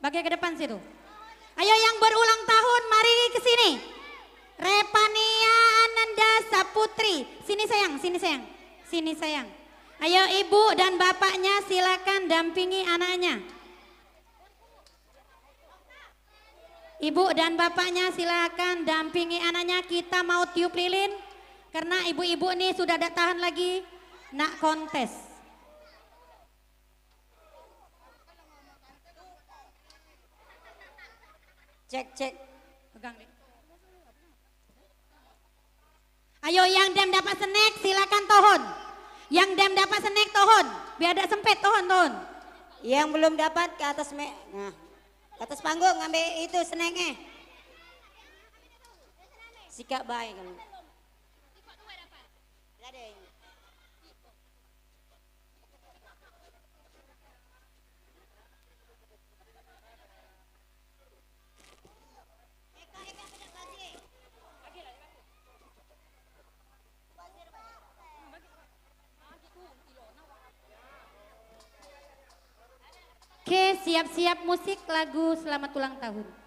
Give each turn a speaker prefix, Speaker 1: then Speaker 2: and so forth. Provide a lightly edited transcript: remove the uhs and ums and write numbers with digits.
Speaker 1: Bagian ke depan situ. Ayo yang berulang tahun mari ke sini. Repania Ananda Saputri. Sini sayang, sini sayang. Sini sayang. Ayo ibu dan bapaknya silakan dampingi anaknya. Ibu dan bapaknya silakan dampingi anaknya. Kita mau tiup lilin karena ibu-ibu ini sudah tidak tahan lagi nak kontes.
Speaker 2: Cek.
Speaker 1: Pegang deh. Ayo yang dem dapat snack silakan tohon. Yang dem dapat snack tohon. Biar ada sempit tohon.
Speaker 2: Yang belum dapat ke atas ke atas panggung ngambil itu snacknya. Sikap baik kamu.
Speaker 1: Oke, siap-siap musik lagu Selamat Ulang Tahun.